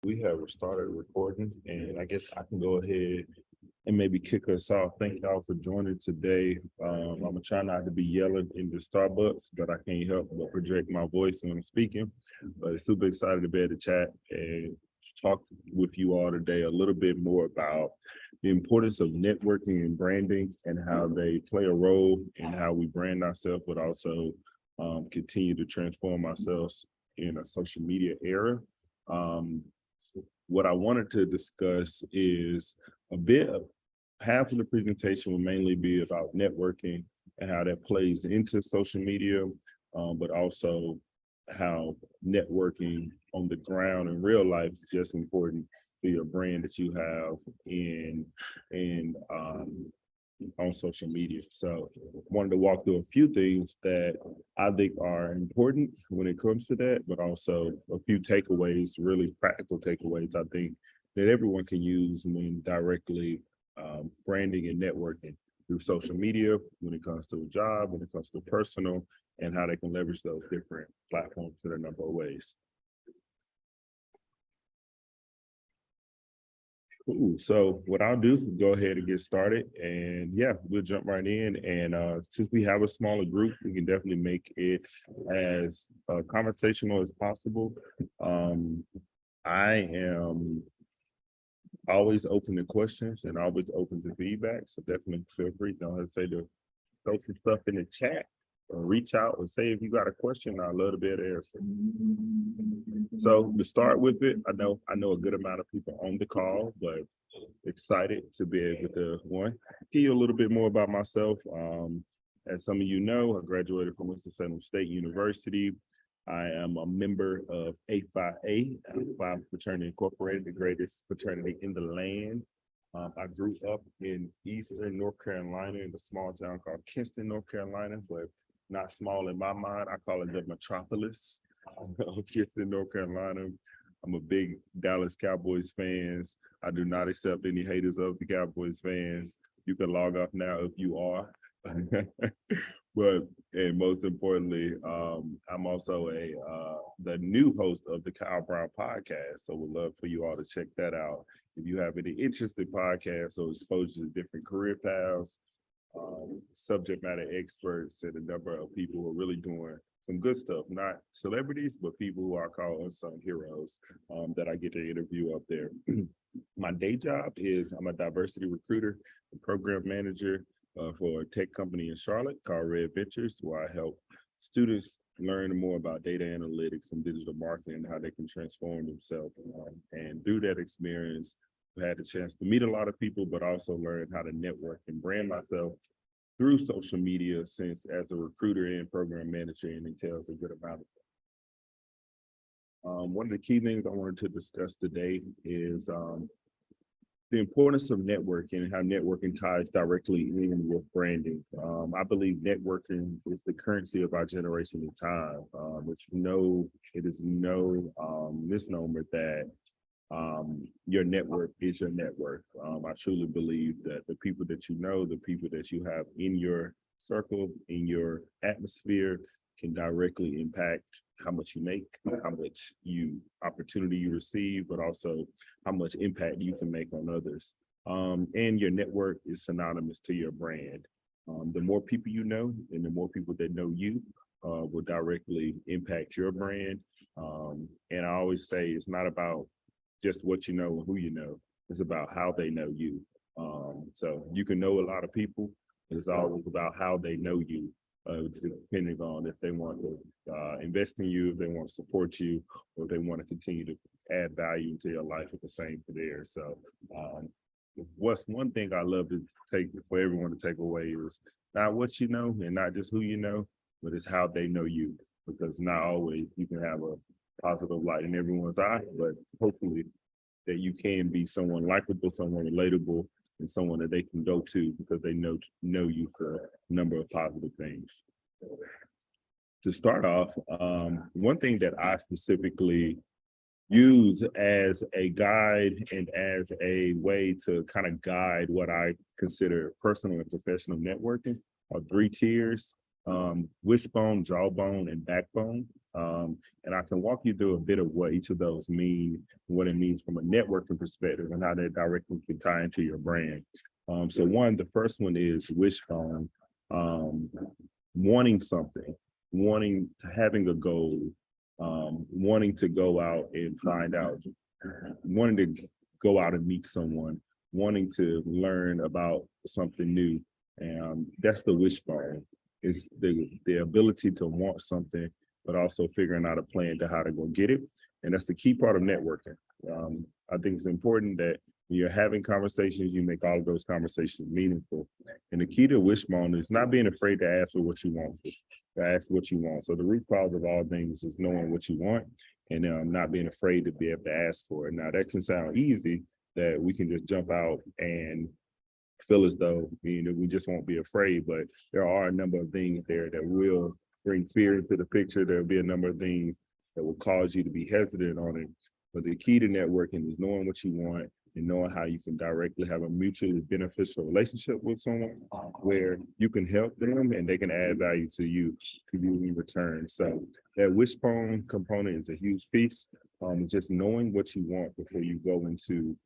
We have started recording, and I guess I can go ahead and maybe kick us off. Thank y'all for joining today. I'm gonna try not to be yelling in the Starbucks, but I can't help but project my voice when I'm speaking. But super excited to be able to chat and talk with you all today a little bit more about the importance of networking and branding and how they play a role in how we brand ourselves, but also continue to transform ourselves in a social media era. Um, what I wanted to discuss is a bit of half of the presentation will mainly be about networking and how that plays into social media, but also how networking on the ground in real life is just important to your brand that you have in on social media. So wanted to walk through a few things that I think are important when it comes to that, but also a few takeaways, really practical takeaways I think that everyone can use when directly branding and networking through social media when it comes to a job, when it comes to personal, and how they can leverage those different platforms in a number of ways. Cool. So what I'll do, go ahead and get started, and yeah, we'll jump right in. And since we have a smaller group, we can definitely make it as conversational as possible. I am always open to questions and always open to feedback. So definitely feel free. Don't hesitate to throw some stuff in the chat or reach out or say if you got a question. I'd love to be able to answer. So to start with it, I know a good amount of people on the call, but excited to be able to give you a little bit more about myself. As some of you know, I graduated from Winston-Salem State University. I am a member of A Phi Fraternity Incorporated, the greatest fraternity in the land. I grew up in Eastern North Carolina in a small town called Kinston, North Carolina, but not small in my mind. I call it the metropolis of Kinston, North Carolina. I'm a big Dallas Cowboys fans. I do not accept any haters of the Cowboys fans. You can log off now if you are. But and most importantly, I'm also the new host of the Kyle Brown podcast. So would love for you all to check that out. If you have any interest in podcasts or exposure to different career paths, subject matter experts and a number of people who are really doing some good stuff, not celebrities, but people who are called unsung heroes that I get to interview up there. My day job is I'm a diversity recruiter and program manager for a tech company in Charlotte called Red Ventures, where I help students learn more about data analytics and digital marketing and how they can transform themselves. And through that experience, I've had the chance to meet a lot of people, but also learn how to network and brand myself through social media, since as a recruiter and program manager, and entails a good amount of it. One of the key things I wanted to discuss today is the importance of networking and how networking ties directly in with branding. I believe networking is the currency of our generation in time. It is no misnomer that your network is your network. I truly believe that the people that you know, the people that you have in your circle, in your atmosphere, can directly impact how much you make, how much opportunity you receive, but also how much impact you can make on others. And your network is synonymous to your brand. The more people you know, and the more people that know you, will directly impact your brand. And I always say it's not about just what you know and who you know. It's about how they know you. So you can know a lot of people. It's always about how they know you, depending on if they want to invest in you, if they want to support you, or if they want to continue to add value into your life at the same for theirs. So what's one thing I love to take for everyone to take away is not what you know and not just who you know, but it's how they know you. Because not always you can have a positive light in everyone's eye, but hopefully that you can be someone likable, someone relatable, and someone that they can go to because they know you for a number of positive things. To start off, one thing that I specifically use as a guide and as a way to kind of guide what I consider personal and professional networking are 3 tiers: wishbone, jawbone, and backbone. And I can walk you through a bit of what each of those mean, what it means from a networking perspective, and how that directly can tie into your brand. So the first one is wishbone, wanting something, having a goal, wanting to go out and find out, wanting to go out and meet someone, wanting to learn about something new. And that's the wishbone, is the ability to want something, but also figuring out a plan to how to go get it. And that's the key part of networking. I think it's important that when you're having conversations, you make all of those conversations meaningful. And the key to wishbone is not being afraid to ask for what you want, to ask what you want. So the root cause of all things is knowing what you want, and not being afraid to be able to ask for it. Now that can sound easy, that we can just jump out and feel as though, we just won't be afraid, but there are a number of things there that will bring fear into the picture. There'll be a number of things that will cause you to be hesitant on it. But the key to networking is knowing what you want and knowing how you can directly have a mutually beneficial relationship with someone where you can help them and they can add value to you in return. So that wishbone component is a huge piece. Just knowing what you want before you go into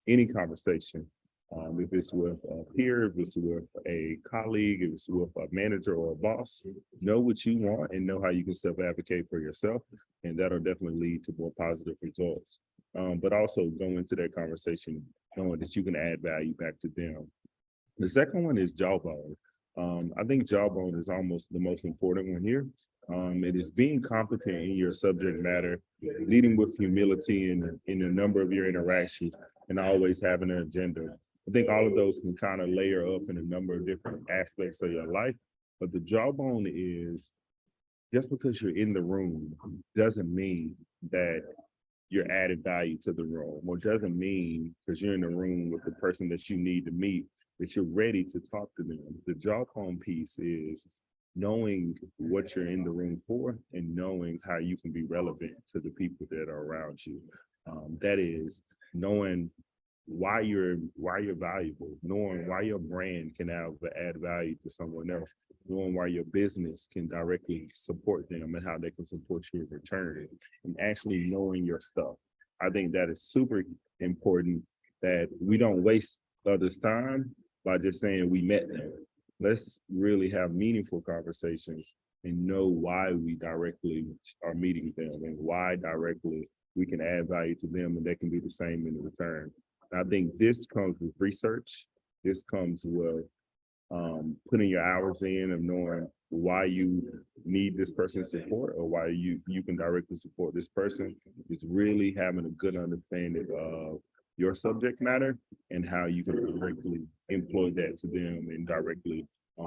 any conversation. If it's with a peer, if it's with a colleague, if it's with a manager or a boss, know what you want and know how you can self-advocate for yourself. And that'll definitely lead to more positive results. But also go into that conversation knowing that you can add value back to them. The second one is jawbone. I think jawbone is almost the most important one here. It is being competent in your subject matter, leading with humility in a number of your interactions, and always having an agenda. I think all of those can kind of layer up in a number of different aspects of your life. But the jawbone is, just because you're in the room doesn't mean that you're adding value to the room, or doesn't mean because you're in the room with the person that you need to meet that you're ready to talk to them. The jawbone piece is knowing what you're in the room for and knowing how you can be relevant to the people that are around you. That is knowing why you're valuable, knowing why your brand can add value to someone else, knowing why your business can directly support them and how they can support you in return, and actually knowing your stuff. I think that is super important, that we don't waste others' time by just saying we met them. Let's really have meaningful conversations and know why we directly are meeting them and why directly we can add value to them, and they can be the same in return. I think this comes with research. This comes with putting your hours in of knowing why you need this person's support, or why you can directly support this person. Is really having a good understanding of your subject matter and how you can directly employ that to them and directly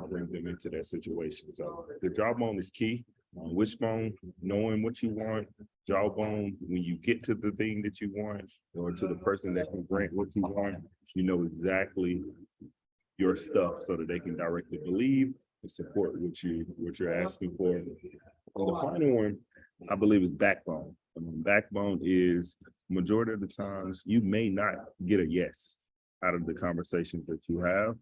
bring them into that situation. So the jawbone is key. Wishbone, knowing what you want. Jawbone, when you get to the thing that you want, or to the person that can grant what you want, you know exactly your stuff so that they can directly believe and support what you're asking for. And the final one, I believe, is backbone. Backbone is, majority of the times you may not get a yes out of the conversations that you have.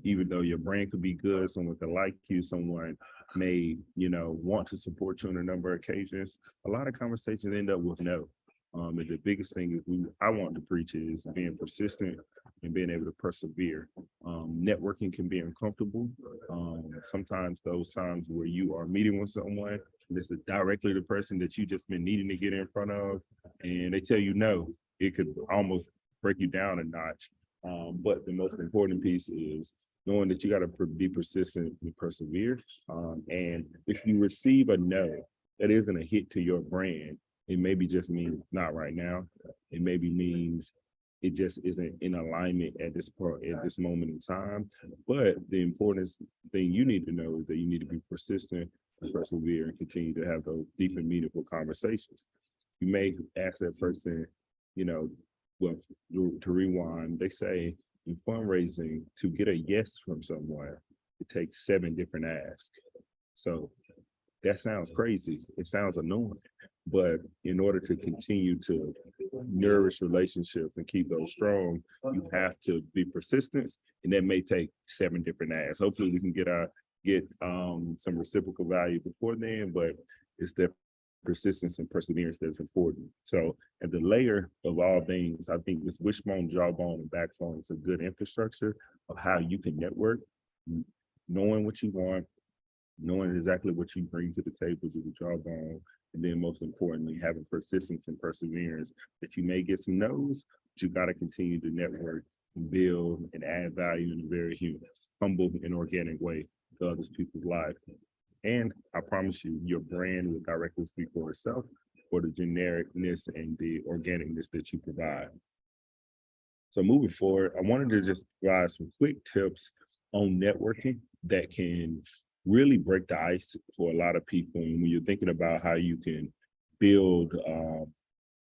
Even though your brand could be good, someone could like you, someone may, want to support you on a number of occasions. A lot of conversations end up with no. And the biggest thing is I want to preach is being persistent and being able to persevere. Networking can be uncomfortable. Sometimes those times where you are meeting with someone, this is directly the person that you just been needing to get in front of, and they tell you no, it could almost break you down a notch. But the most important piece is knowing that you got to be persistent and persevere. And if you receive a no, that isn't a hit to your brand. It maybe just means it's not right now. It maybe means it just isn't in alignment at this point, at this moment in time. But the important thing you need to know is that you need to be persistent and persevere and continue to have those deep and meaningful conversations. You may ask that person, well, to rewind, they say in fundraising, to get a yes from someone, it takes 7 different asks. So that sounds crazy. It sounds annoying. But in order to continue to nourish relationships and keep those strong, you have to be persistent, and that may take 7 different asks. Hopefully we can get get some reciprocal value before then, but it's the persistence and perseverance that's important. So at the layer of all things, I think this wishbone, jawbone, and backbone is a good infrastructure of how you can network, knowing what you want, knowing exactly what you bring to the table to the jawbone, and then most importantly, having persistence and perseverance that you may get some no's, but you got to continue to network and build and add value in a very humble and organic way to others people's lives. And I promise you, your brand will directly speak for itself for the genericness and the organicness that you provide. So moving forward, I wanted to just provide some quick tips on networking that can really break the ice for a lot of people. And when you're thinking about how you can build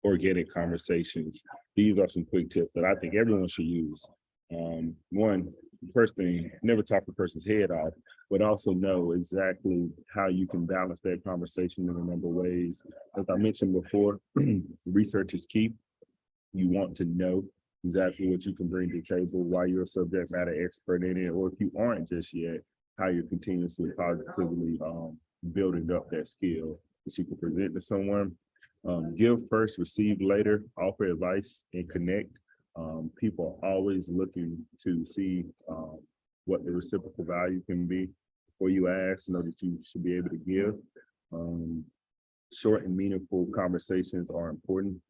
organic conversations, these are some quick tips that I think everyone should use. One, first thing, never talk a person's head off, but also know exactly how you can balance that conversation in a number of ways. As I mentioned before, research is key. You want to know exactly what you can bring to the table, why you're a subject matter expert in it, or if you aren't just yet, how you're continuously positively building up that skill that you can present to someone. Give first, receive later, offer advice, and connect. People are always looking to see what the reciprocal value can be. Before you ask, know that you should be able to give. Short and meaningful conversations are important.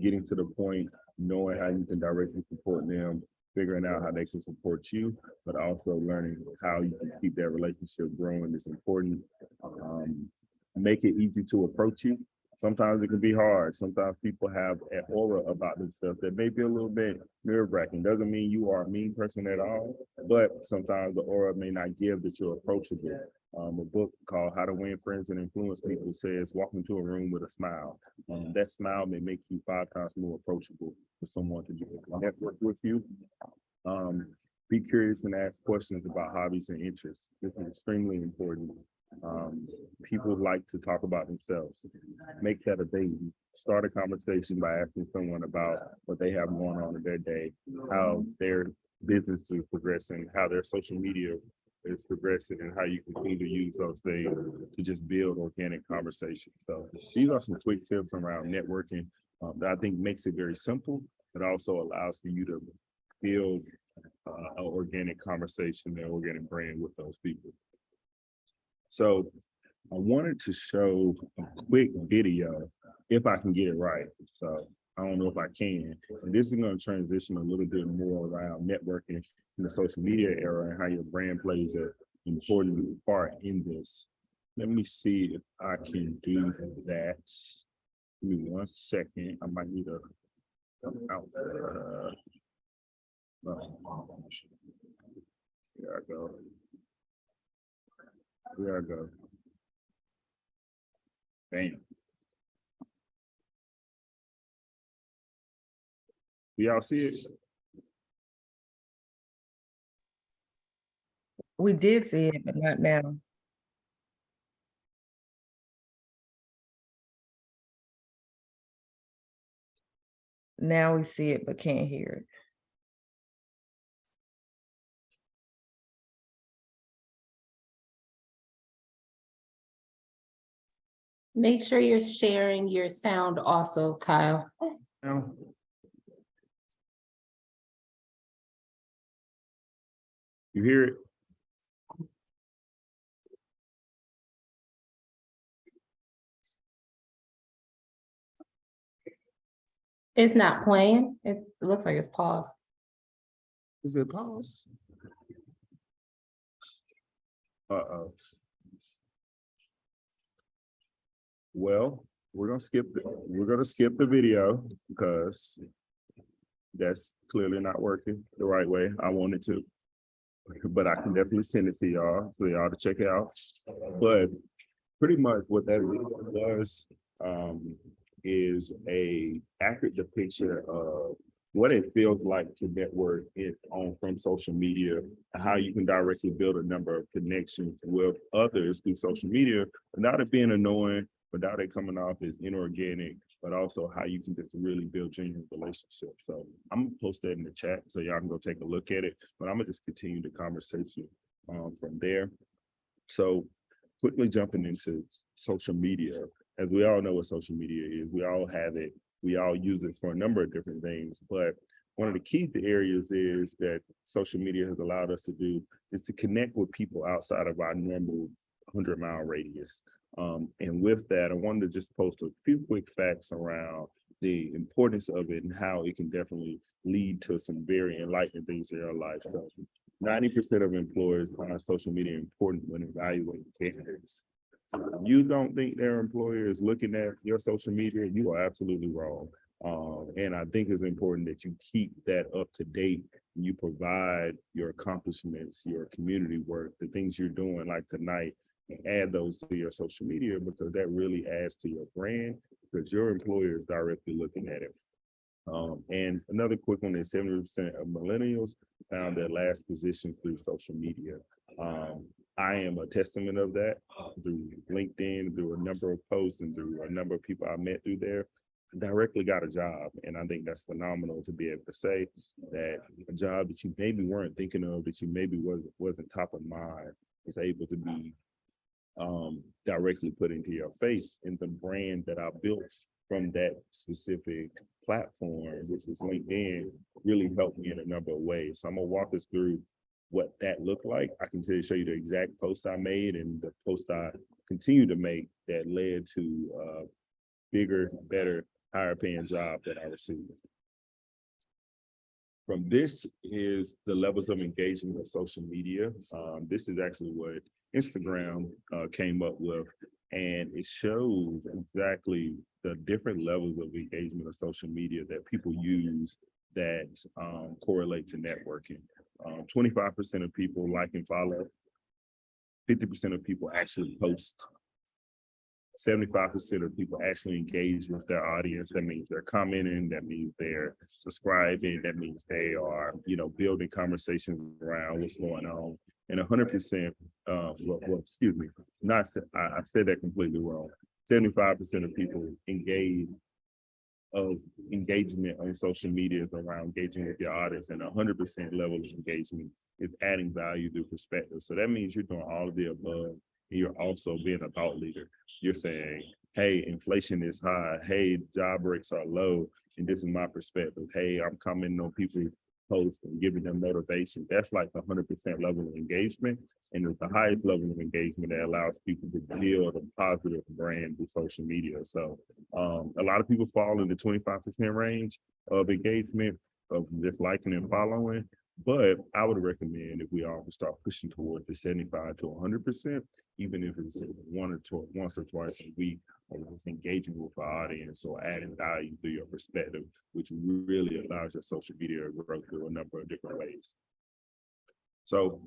Getting to the point, knowing how you can directly support them, figuring out how they can support you, but also learning how you can keep that relationship growing is important. Make it easy to approach you. Sometimes it can be hard. Sometimes people have an aura about themselves that may be a little bit nerve-wracking. Doesn't mean you are a mean person at all, but sometimes the aura may not give that you're approachable. A book called How to Win Friends and Influence People says, walk into a room with a smile. That smile may make you 5 times more approachable for someone to network with you. Be curious and ask questions about hobbies and interests. This is extremely important. People like to talk about themselves. Make that a baby. Start a conversation by asking someone about what they have going on in their day, how their business is progressing, how their social media is progressing, and how you continue to use those things to just build organic conversation. So these are some quick tips around networking that I think makes it very simple, but also allows for you to build an organic conversation, an organic brand with those people. So I wanted to show a quick video, if I can get it right. So I don't know if I can. And this is going to transition a little bit more around networking in the social media era and how your brand plays an important part in this. Let me see if I can do that. Give me 1 second. I might need to come out. Here I go. Here I go. Bam. Do y'all see it? We did see it, but not now. Now we see it, but can't hear it. Make sure you're sharing your sound also, Kyle. Now? You hear it? It's not playing. It looks like it's paused. Is it pause? Uh-oh. Well, we're gonna skip the video because that's clearly not working the right way I want it to. But I can definitely send it to y'all for y'all to check it out. But pretty much what that video does is a accurate depiction of what it feels like to network from social media, how you can directly build a number of connections with others through social media without it being annoying, without it coming off as inorganic, but also how you can just really build genuine relationships. So I'm gonna post that in the chat so y'all can go take a look at it, but I'm gonna just continue the conversation from there. So quickly jumping into social media, as we all know what social media is, we all have it, we all use it for a number of different things, but one of the key areas is that social media has allowed us to do is to connect with people outside of our normal 100-mile radius. And with that, I wanted to just post a few quick facts around the importance of it and how it can definitely lead to some very enlightening things in your life. So 90% of employers find social media important when evaluating candidates. If you don't think their employer is looking at your social media, you are absolutely wrong. And I think it's important that you keep that up to date. You provide your accomplishments, your community work, the things you're doing like tonight, and add those to your social media, because that really adds to your brand, because your employer is directly looking at it. And another quick one is 70% of millennials found their last position through social media. I am a testament of that through LinkedIn, through a number of posts, and through a number of people I met through there. Directly got a job, and I think that's phenomenal to be able to say that a job that you maybe weren't thinking of, that you maybe wasn't top of mind, is able to be directly put into your face. And the brand that I built from that specific platform, which is LinkedIn, really helped me in a number of ways. So I'm gonna walk us through what that looked like. I can show you the exact post I made and the post I continue to make that led to bigger, better, higher paying job that I received. From this is the levels of engagement of social media. This is actually what Instagram came up with, and it shows exactly the different levels of engagement of social media that people use that correlate to networking. 25% of people like and follow, 50% of people actually post, 75% of people actually engage with their audience. That means they're commenting, that means they're subscribing, that means they are, building conversations around what's going on. And 100%, excuse me, I said that completely wrong. 75% of people engagement on social media is around engaging with your audience, and 100% level of engagement is adding value through perspective. So that means you're doing all of the above. You're also being a thought leader. You're saying, hey, inflation is high. Hey, job rates are low. And this is my perspective. Hey, I'm commenting on people's posts and giving them motivation. That's like the 100% level of engagement. And it's the highest level of engagement that allows people to build a positive brand with social media. So a lot of people fall in the 25% range of engagement, of just liking and following. But I would recommend if we all start pushing toward the 75 to 100%, even if it's once or twice a week, or just engaging with the audience or adding value through your perspective, which really allows your social media to grow through a number of different ways. So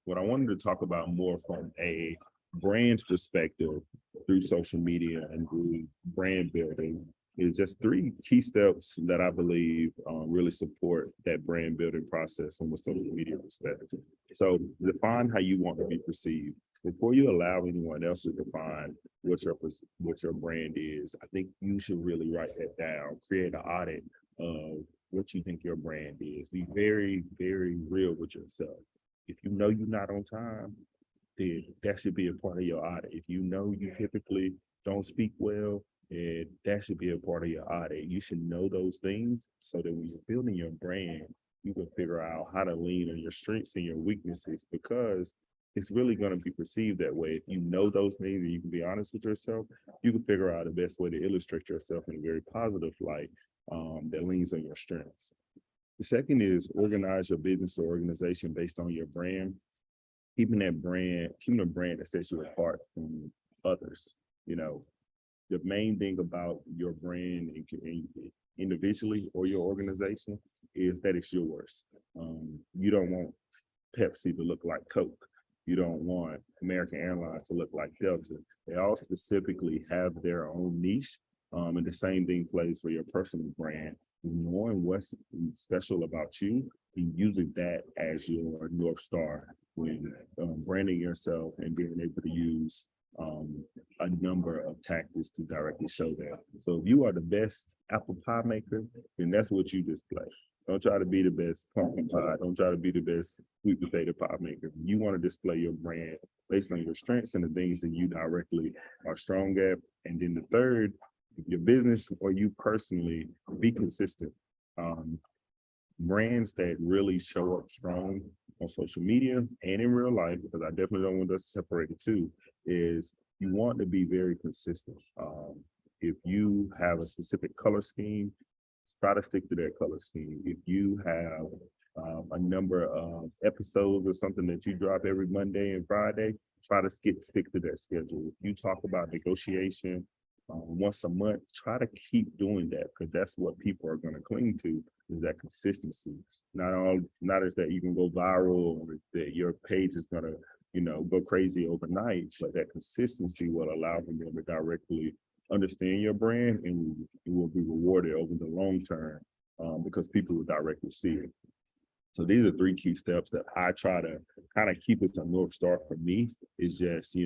what I wanted to talk about more from a brand perspective through social media and through brand building is just 3 key steps that I believe really support that brand building process from a social media perspective. So define how you want to be perceived. Before you allow anyone else to define what your brand is, I think you should really write that down, create an audit of what you think your brand is. Be very, very real with yourself. If you know you're not on time, then that should be a part of your audit. If you know you typically don't speak well, and that should be a part of your audit. You should know those things so that when you're building your brand, you can figure out how to lean on your strengths and your weaknesses, because it's really going to be perceived that way. If you know those things and you can be honest with yourself, you can figure out the best way to illustrate yourself in a very positive light that leans on your strengths. The second is organize your business or organization based on your brand. Keeping a brand that sets you apart from others. The main thing about your brand individually or your organization is that it's yours. You don't want Pepsi to look like Coke. You don't want American Airlines to look like Delta. They all specifically have their own niche. And the same thing plays for your personal brand. Knowing what's special about you and using that as your North Star when branding yourself and being able to use a number of tactics to directly show that. So if you are the best apple pie maker, then that's what you display. Don't try to be the best pumpkin pie. Don't try to be the best sweet potato pie maker. You want to display your brand based on your strengths and the things that you directly are strong at. And then the third, your business or you personally, be consistent. Brands that really show up strong on social media and in real life, because I definitely don't want us to separate the two, is you want to be very consistent. If you have a specific color scheme, try to stick to that color scheme. If you have a number of episodes or something that you drop every Monday and Friday, try to stick to that schedule. If you talk about negotiation once a month, try to keep doing that, because that's what people are going to cling to, is that consistency. Not as that you can go viral or that your page is going to, go crazy overnight, but that consistency will allow them to directly understand your brand, and you will be rewarded over the long term because people will directly see it. So these are 3 key steps that I try to kind of keep as a North Star for me, is just,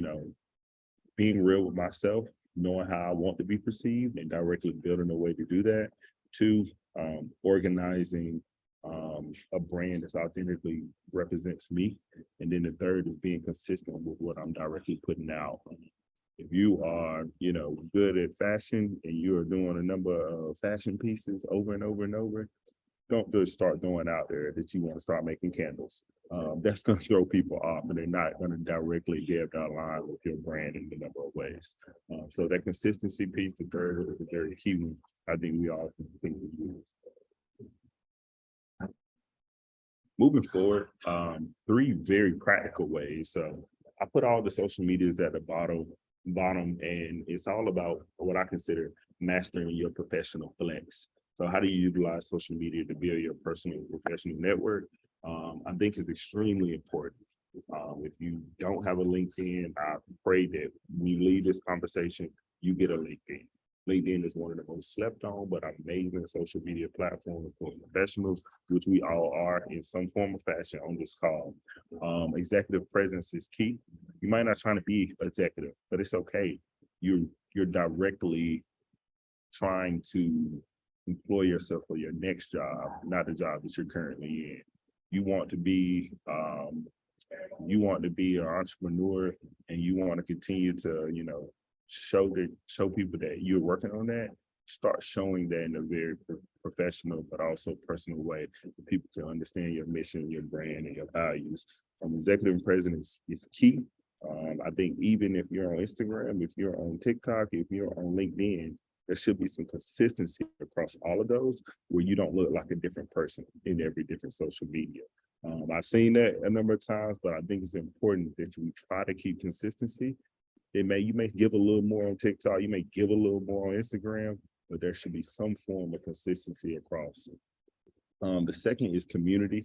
being real with myself, knowing how I want to be perceived and directly building a way to do that. 2, organizing a brand that authentically represents me. And then the third is being consistent with what I'm directly putting out. If you are, good at fashion and you're doing a number of fashion pieces over and over and over, don't just start throwing out there that you want to start making candles. That's going to throw people off, and they're not going to directly get down line with your brand in a number of ways. So that consistency piece, the third, is a very key one. I think we all can continue to use. Moving forward, 3 very practical ways. So I put all the social medias at the bottom, and it's all about what I consider mastering your professional flex. So how do you utilize social media to build your personal and professional network? I think is extremely important. If you don't have a LinkedIn, I pray that we leave this conversation, you get a LinkedIn. LinkedIn is one of the most slept on but amazing social media platforms for professionals, which we all are in some form or fashion on this call. Executive presence is key. You might not trying to be executive, but it's okay. You're directly trying to employ yourself for your next job, not the job that you're currently in. You want to be an entrepreneur, and you want to continue to, show people that you're working on that. Start showing that in a very professional but also personal way, so people can understand your mission, your brand, and your values. Executive presence is key. I think even if you're on Instagram, if you're on TikTok, if you're on LinkedIn, there should be some consistency across all of those, where you don't look like a different person in every different social media. I've seen that a number of times, but I think it's important that we try to keep consistency. You may give a little more on TikTok, you may give a little more on Instagram, but there should be some form of consistency across. The second is community.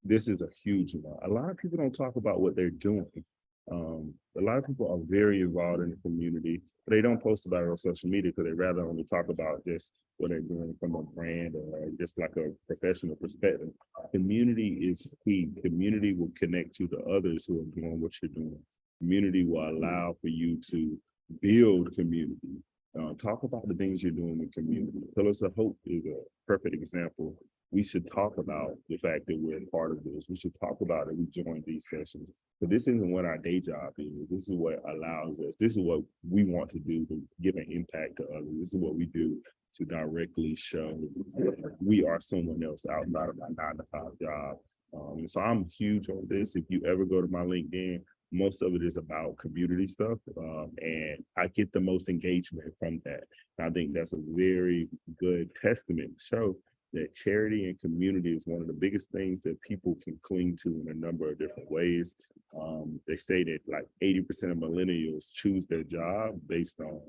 This is a huge one. A lot of people don't talk about what they're doing. A lot of people are very involved in the community, but they don't post about it on social media because they rather only talk about just what they're doing from a brand or just like a professional perspective. Community is key. Community will connect you to others who are doing what you're doing. Community will allow for you to build community. Talk about the things you're doing in community. Pillars of Hope is a perfect example. We should talk about the fact that we're part of this. We should talk about that we joined these sessions. But this isn't what our day job is. This is what allows us. This is what we want to do to give an impact to others. This is what we do to directly show we are someone else outside of our 9-to-5 job. And so I'm huge on this. If you ever go to my LinkedIn, most of it is about community stuff. And I get the most engagement from that. And I think that's a very good testament to show that charity and community is one of the biggest things that people can cling to in a number of different ways. They say that like 80% of millennials choose their job based on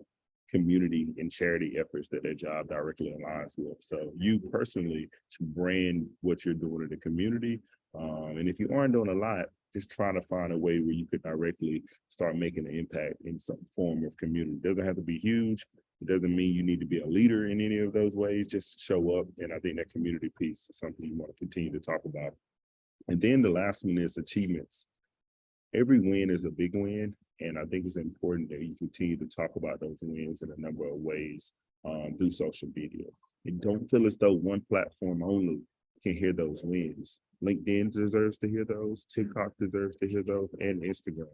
community and charity efforts that their job directly aligns with. So you personally should brand what you're doing in the community. And if you aren't doing a lot, just trying to find a way where you could directly start making an impact in some form of community. It doesn't have to be huge. It doesn't mean you need to be a leader in any of those ways, just show up. And I think that community piece is something you want to continue to talk about. And then the last one is achievements. Every win is a big win. And I think it's important that you continue to talk about those wins in a number of ways through social media. And don't feel as though one platform only can hear those wins. LinkedIn deserves to hear those, TikTok deserves to hear those, and Instagram.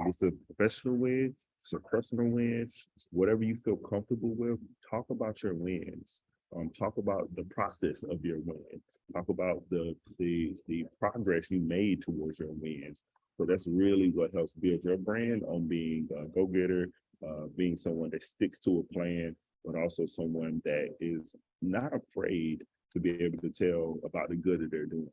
It's a professional win, it's a personal win, whatever you feel comfortable with, talk about your wins. Talk about the process of your win. Talk about the progress you made towards your wins. So that's really what helps build your brand on being a go-getter, being someone that sticks to a plan, but also someone that is not afraid to be able to tell about the good that they're doing.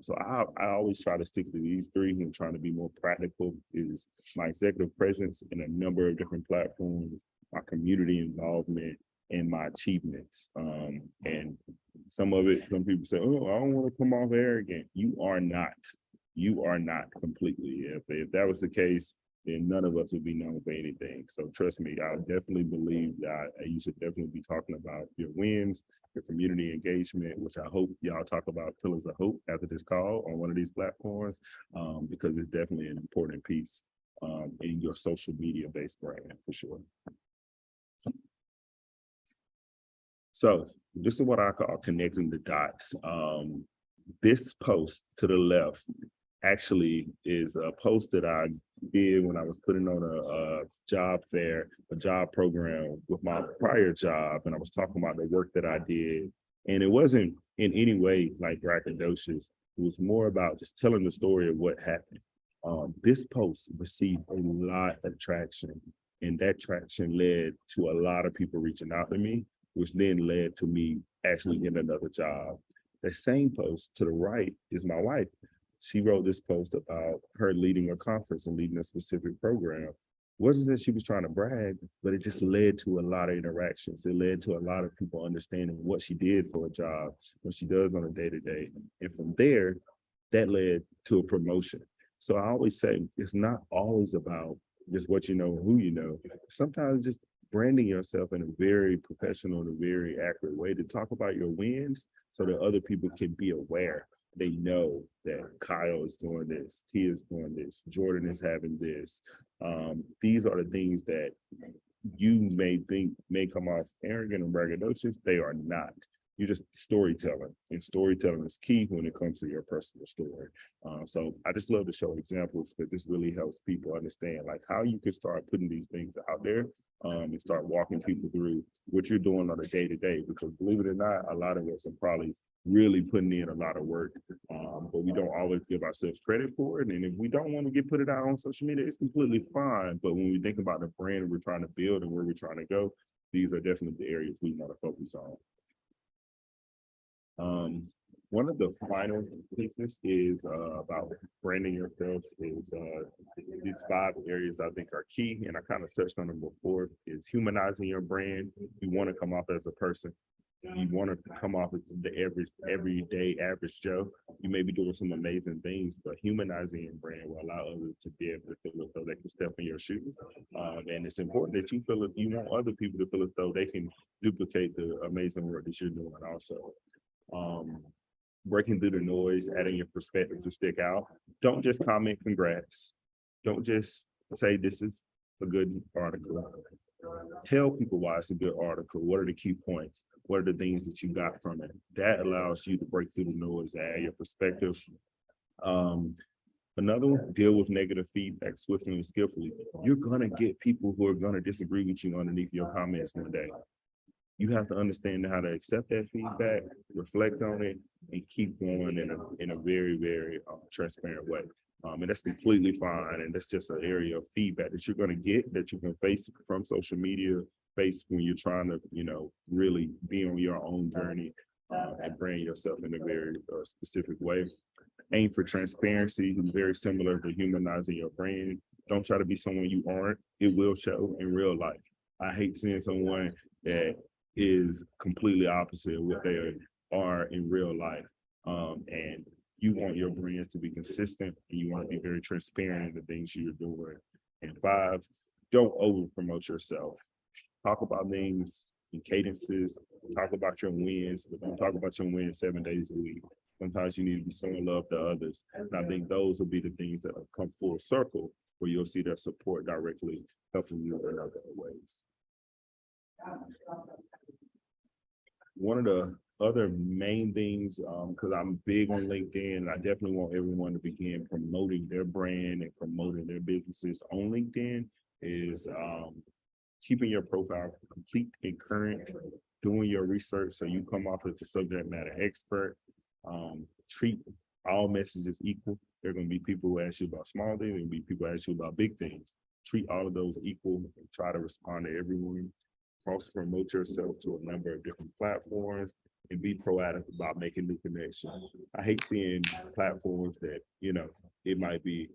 So I always try to stick to these three and trying to be more practical is my executive presence in a number of different platforms, my community involvement, and my achievements. And some of it, some people say, oh, I don't want to come off arrogant. You are not. You are not completely. If that was the case, then none of us would be known for anything. So trust me, I definitely believe that you should definitely be talking about your wins, your community engagement, which I hope y'all talk about pillars of hope after this call on one of these platforms, because it's definitely an important piece in your social media based brand for sure. So this is what I call connecting the dots. This post to the left actually is a post that I did when I was putting on a job fair, a job program with my prior job. And I was talking about the work that I did. And it wasn't in any way like braggadocious. It was more about just telling the story of what happened. This post received a lot of traction, and that traction led to a lot of people reaching out to me, which then led to me actually getting another job. The same post to the right is my wife. She wrote this post about her leading a conference and leading a specific program. Wasn't that she was trying to brag, but it just led to a lot of interactions. It led to a lot of people understanding what she did for a job, what she does on a day-to-day. And from there, that led to a promotion. So I always say, it's not always about just what you know, who you know. Sometimes just branding yourself in a very professional and a very accurate way to talk about your wins so that other people can be aware. They know that Kyle is doing this, Tia is doing this, Jordan is having this. These are the things that you may think may come off arrogant and braggadocious. They are not. You're just storytelling, and storytelling is key when it comes to your personal story. So I just love to show examples because this really helps people understand like how you can start putting these things out there and start walking people through what you're doing on a day-to-day, because believe it or not, a lot of us are probably really putting in a lot of work, but we don't always give ourselves credit for it. And if we don't want to put it out on social media, it's completely fine. But when we think about the brand we're trying to build and where we're trying to go, these are definitely the areas we want to focus on. One of the final pieces is about branding yourself is these 5 areas I think are key, and I kind of touched on them before, is humanizing your brand. You want to come off as a person. You want to come off as the everyday average Joe. You may be doing some amazing things, but humanizing your brand will allow others to be able to feel as though they can step in your shoes. And it's important that you feel you want other people to feel as though they can duplicate the amazing work that you're doing also. Breaking through the noise, adding your perspective to stick out. Don't just comment congrats. Don't just say this is a good article. Tell people why it's a good article. What are the key points? What are the things that you got from it? That allows you to break through the noise, add your perspective. Another one, deal with negative feedback swiftly and skillfully. You're gonna get people who are gonna disagree with you underneath your comments one day. You have to understand how to accept that feedback, reflect on it, and keep going in a very, very transparent way. And that's completely fine. And that's just an area of feedback that you're going to get, that you can face from social media, face when you're trying to, really be on your own journey and brand yourself in a very specific way. Aim for transparency, very similar to humanizing your brand. Don't try to be someone you aren't. It will show in real life. I hate seeing someone that is completely opposite of what they are in real life. And you want your brands to be consistent, and you want to be very transparent in the things you're doing. And 5, don't over promote yourself. Talk about things in cadences, talk about your wins, but don't talk about your wins 7 days a week. Sometimes you need to be showing love to others. And I think those will be the things that will come full circle, where you'll see their support directly helping you in other ways. one of the other main things, because I'm big on LinkedIn, and I definitely want everyone to begin promoting their brand and promoting their businesses on LinkedIn, is keeping your profile complete and current, doing your research so you come off as a subject matter expert. Treat all messages equal. There are going to be people who ask you about small things, there will be people who ask you about big things. Treat all of those equal and try to respond to everyone. Cross promote yourself to a number of different platforms and be proactive about making new connections. I hate seeing platforms that, it might be,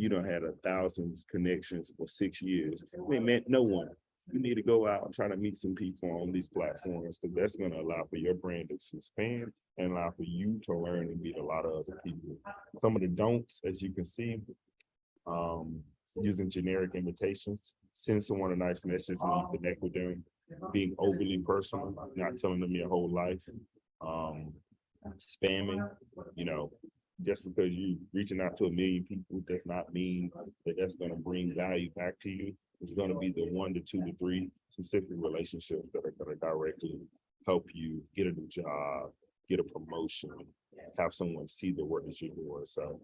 had 1,000 connections for 6 years. It meant no one. You need to go out and try to meet some people on these platforms, because that's going to allow for your brand to expand and allow for you to learn and meet a lot of other people. Some of the don'ts, as you can see, using generic invitations, send someone a nice message when you connect with them, being overly personal, not telling them your whole life, spamming, just because you reaching out to 1 million people does not mean that that's going to bring value back to you. It's going to be the 1 to 2 to 3 specific relationships that are going to directly help you get a new job, get a promotion, have someone see the work that you're doing. So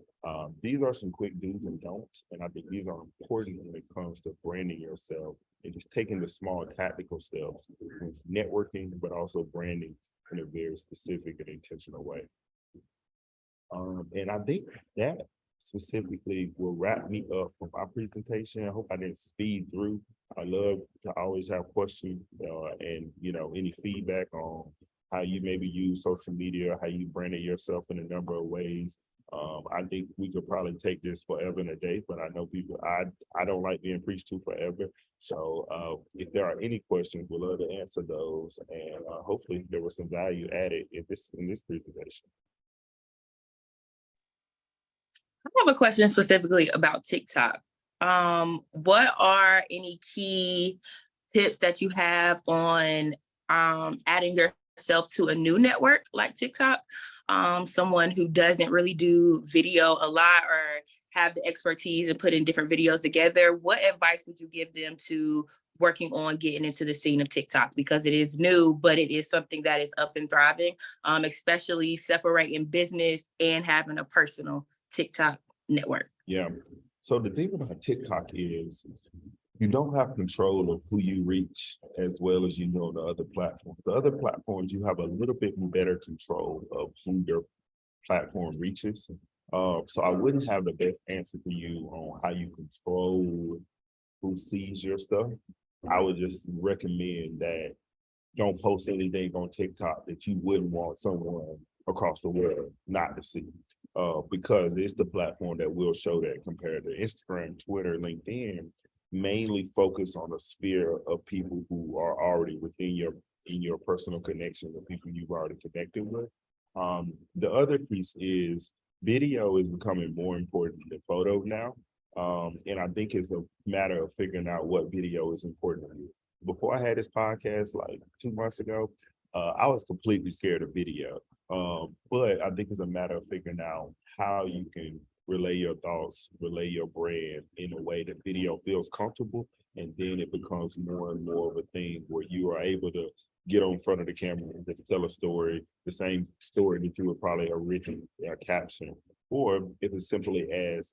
these are some quick do's and don'ts, and I think these are important when it comes to branding yourself and just taking the small tactical steps with networking, but also branding in a very specific and intentional way. And I think that specifically will wrap me up for my presentation. I hope I didn't speed through. I love to always have questions and any feedback on how you maybe use social media, how you branded yourself in a number of ways. I think we could probably take this forever and a day, but I know people, I don't like being preached to forever. So if there are any questions, we'd love to answer those. And hopefully there was some value added in this presentation. I have a question specifically about TikTok. What are any key tips that you have on adding yourself to a new network like TikTok? Someone who doesn't really do video a lot or have the expertise and putting different videos together. What advice would you give them to working on getting into the scene of TikTok? Because it is new, but it is something that is up and thriving, especially separating business and having a personal TikTok network. Yeah. So the thing about TikTok is you don't have control of who you reach as well as the other platforms. The other platforms, you have a little bit better control of who your platform reaches. So I wouldn't have the best answer for you on how you control who sees your stuff. I would just recommend that don't post anything on TikTok that you wouldn't want someone across the world not to see. Because it's the platform that will show that, compared to Instagram, Twitter, LinkedIn, mainly focus on a sphere of people who are already within your personal connection with people you've already connected with. The other piece is video is becoming more important than photo now. And I think it's a matter of figuring out what video is important to you. Before I had this podcast like 2 months ago, I was completely scared of video. But I think it's a matter of figuring out how you can relay your thoughts, relay your brand in a way that video feels comfortable. And then it becomes more and more of a thing where you are able to get on front of the camera and just tell a story, the same story that you would probably originally caption. Or if it's simply as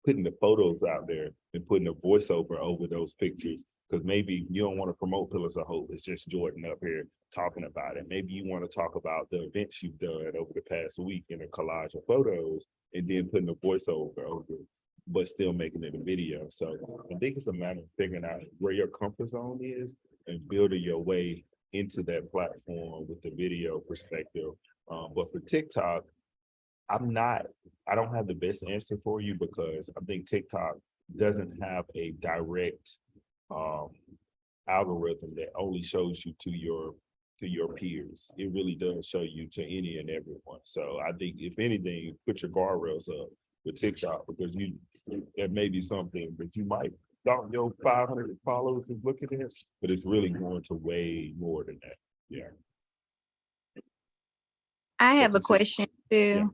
putting the photos out there and putting a voiceover over those pictures, because maybe you don't want to promote Pillars of Hope. It's just Jordan up here talking about it. Maybe you want to talk about the events you've done over the past week in a collage of photos, and then putting a voiceover over it, but still making it a video. So I think it's a matter of figuring out where your comfort zone is and building your way into that platform with the video perspective. But for TikTok, I don't have the best answer for you, because I think TikTok doesn't have a direct algorithm that only shows you to your peers. It really does show you to any and everyone. So I think if anything, put your guardrails up with TikTok, because there may be something that you might thought your 500 followers is looking at, but it's really going to way more than that. Yeah. I have a question too. Yeah.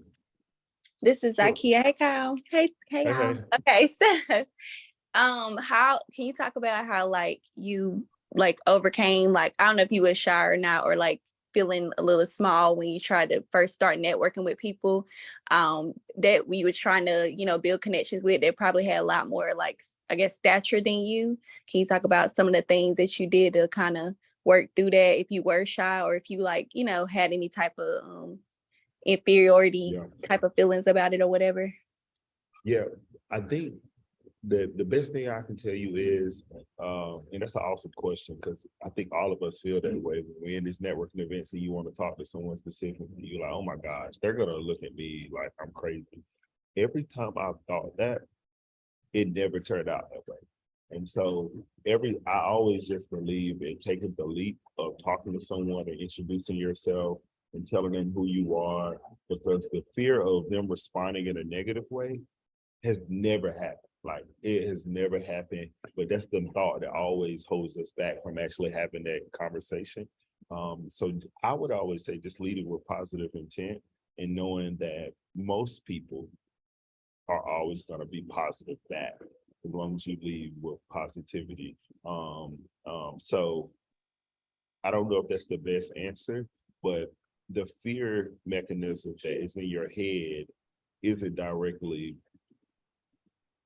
This is Sure. Ikea. Hey, Kyle. Hey, y'all. Hey. Okay, so how can you talk about how like you like overcame, like I don't know if you were shy or not, or like feeling a little small when you try to first start networking with people that we were trying to, build connections with that probably had a lot more like, I guess, stature than you. Can you talk about some of the things that you did to kind of work through that if you were shy or if you like, had any type of inferiority Yeah. type of feelings about it or whatever? Yeah, I think the best thing I can tell you is, and that's an awesome question, because I think all of us feel that way when we're in these networking events and you want to talk to someone specifically, you're like, oh my gosh, they're gonna look at me like I'm crazy. Every time I've thought that, it never turned out that way. And so I always just believe in taking the leap of talking to someone and introducing yourself and telling them who you are, because the fear of them responding in a negative way has never happened. Like, it has never happened, but that's the thought that always holds us back from actually having that conversation. So I would always say just leading with positive intent and knowing that most people are always going to be positive back as long as you lead with positivity. So I don't know if that's the best answer, but the fear mechanism that is in your head isn't directly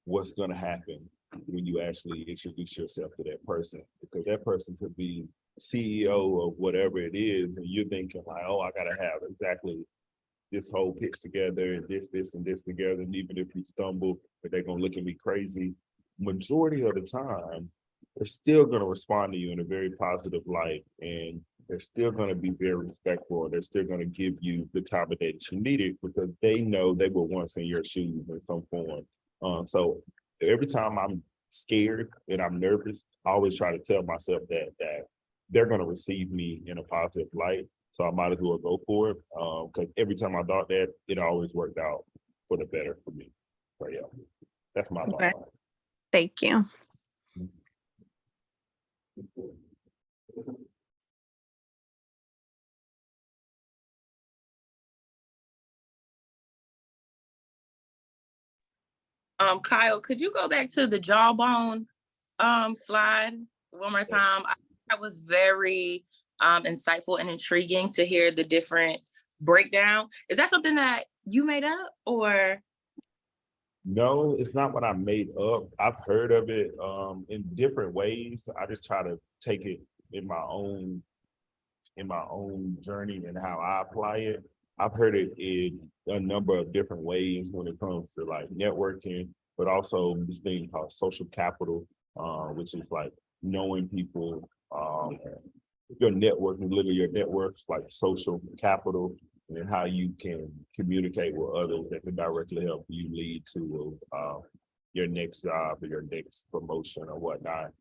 what's going to happen when you actually introduce yourself to that person, because that person could be CEO of whatever it is, and you're thinking like, oh, I gotta have exactly this whole pitch together and this and this together, and even if you stumble, but they're gonna look at me crazy. Majority of the time, they're still gonna respond to you in a very positive light, and they're still gonna be very respectful. They're still gonna give you the time of day that you needed, because they know they were once in your shoes in some form. So every time I'm scared and I'm nervous, I always try to tell myself that they're gonna receive me in a positive light. So I might as well go for it. Because every time I thought that, it always worked out for the better for me. So yeah, that's my Okay. thought. Thank you. Kyle, could you go back to the jawbone slide one more time? That was very insightful and intriguing to hear the different breakdown. Is that something that you made up, or? No, it's not what I made up. I've heard of it in different ways. I just try to take it in my own journey and how I apply it. I've heard it in a number of different ways when it comes to like networking, but also this thing called social capital, which is like knowing people, your networking, living your networks, like social capital, and how you can communicate with others that can directly help you lead to your next job or your next promotion or whatnot.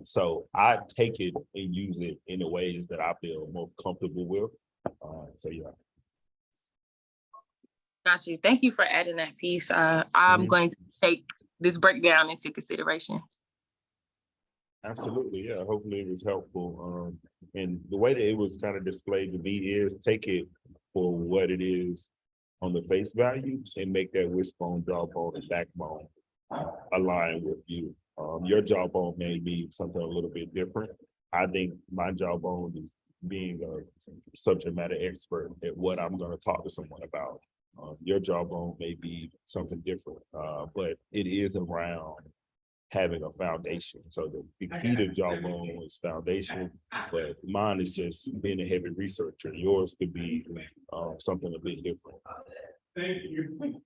So I take it and use it in the ways that I feel most comfortable with. So yeah. Got you. Thank you for adding that piece. I'm Mhm. going to take this breakdown into consideration. Absolutely, yeah. Hopefully it was helpful. And the way that it was kind of displayed to me is take it for what it is on the face value and make that wishbone, jawbone, and backbone align with you. Your jawbone may be something a little bit different. I think my jawbone is being a subject matter expert at what I'm going to talk to someone about. Your jawbone may be something different, but it is around having a foundation. So the key to jawbone is foundation, but mine is just being a heavy researcher. Yours could be something a bit different. Thank you.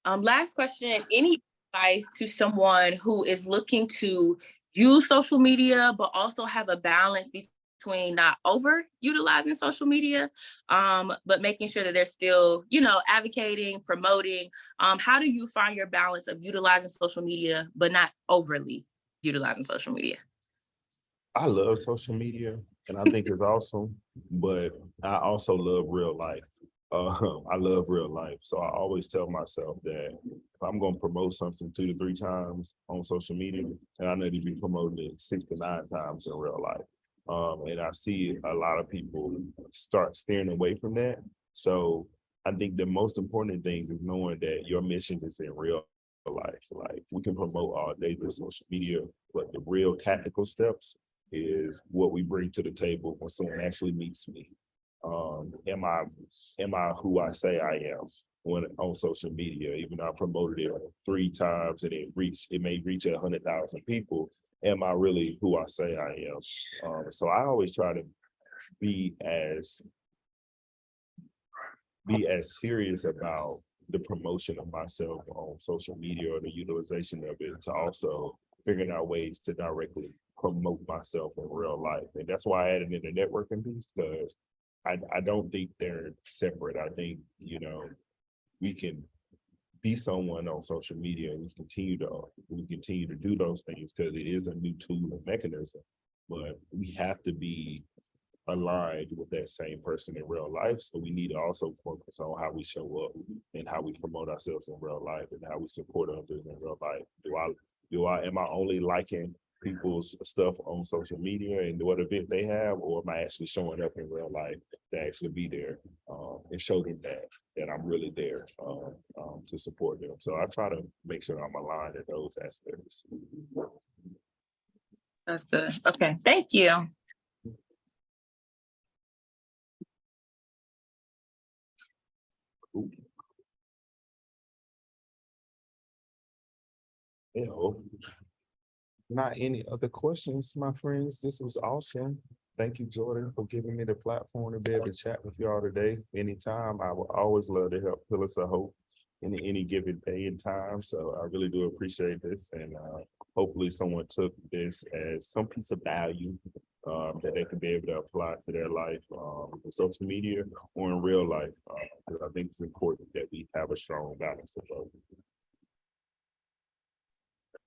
Last question, any advice to someone who is looking to use social media, but also have a balance between not over utilizing social media, but making sure that they're still, advocating, promoting. How do you find your balance of utilizing social media, but not overly utilizing social media? I love social media and I think it's awesome, but I also love real life. I love real life. So I always tell myself that if I'm going to promote something 2 to 3 times on social media, and I need to be promoting it 6 to 9 times in real life. And I see a lot of people start steering away from that. So I think the most important thing is knowing that your mission is in real life. Like, we can promote all day through social media, But the real tactical steps is what we bring to the table when someone actually meets me. Am I who I say I am when on social media? Even though I promoted it 3 times and it may reach 100,000 people. Am I really who I say I am? So I always try to be as serious about the promotion of myself on social media or the utilization of it to also figuring out ways to directly promote myself in real life. And that's why I added in the networking piece, because I don't think they're separate. I think, we can be someone on social media and we continue to do those things because it is a new tool and mechanism, but we have to be aligned with that same person in real life. So we need to also focus on how we show up and how we promote ourselves in real life and how we support others in real life. Am I only liking people's stuff on social media and what event they have, or am I actually showing up in real life to actually be there and show them that I'm really there to support them? So I try to make sure I'm aligned in those aspects. That's good. Okay, thank you. Not any other questions, my friends. This was awesome. Thank you, Jordan, for giving me the platform to be able to chat with y'all today. Anytime, I would always love to help pillars of hope in any given day and time. So I really do appreciate this, and hopefully someone took this as some piece of value that they can be able to apply to their life in social media or in real life. Because I think it's important that we have a strong balance of both.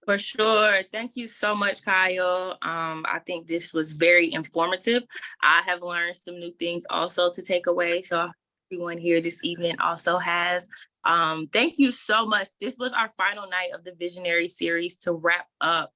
For sure. Thank you so much, Kyle. I think this was very informative. I have learned some new things also to take away. So everyone here this evening also has. Thank you so much. This was our final night of the Visionary series to wrap up.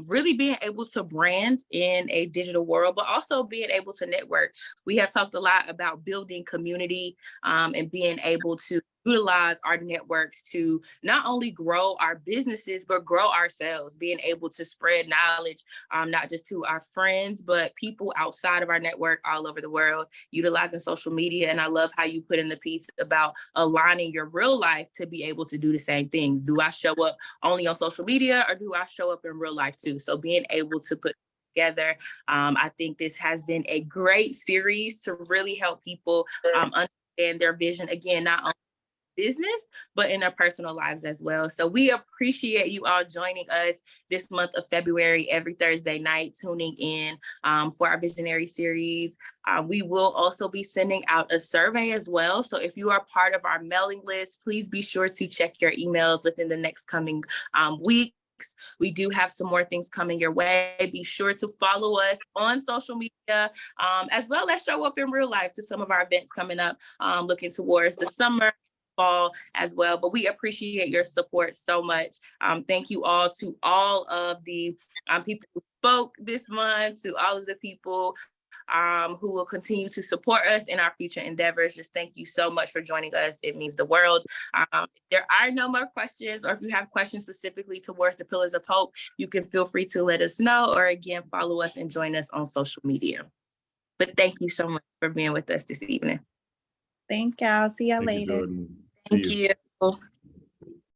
Really being able to brand in a digital world, but also being able to network. We have talked a lot about building community and being able to utilize our networks to not only grow our businesses, but grow ourselves, being able to spread knowledge, not just to our friends, but people outside of our network all over the world, utilizing social media. And I love how you put in the piece about aligning your real life to be able to do the same things. Do I show up only on social media, or do I show up in real life too? So being able to put together, I think this has been a great series to really help people understand their vision, again, not only business, but in their personal lives as well. So we appreciate you all joining us this month of February, every Thursday night, tuning in for our Visionary series. We will also be sending out a survey as well. So if you are part of our mailing list, please be sure to check your emails within the next coming week. We do have some more things coming your way. Be sure to follow us on social media, as well as show up in real life to some of our events coming up, looking towards the summer, fall as well. But we appreciate your support so much. Thank you all to all of the people who spoke this month, to all of the people who will continue to support us in our future endeavors. Just thank you so much for joining us. It means the world. If there are no more questions, or if you have questions specifically towards the Pillars of Hope, you can feel free to let us know, or again, follow us and join us on social media. But thank you so much for being with us this evening. Thank y'all. See y'all Thank you, later. Jordan. See Thank you.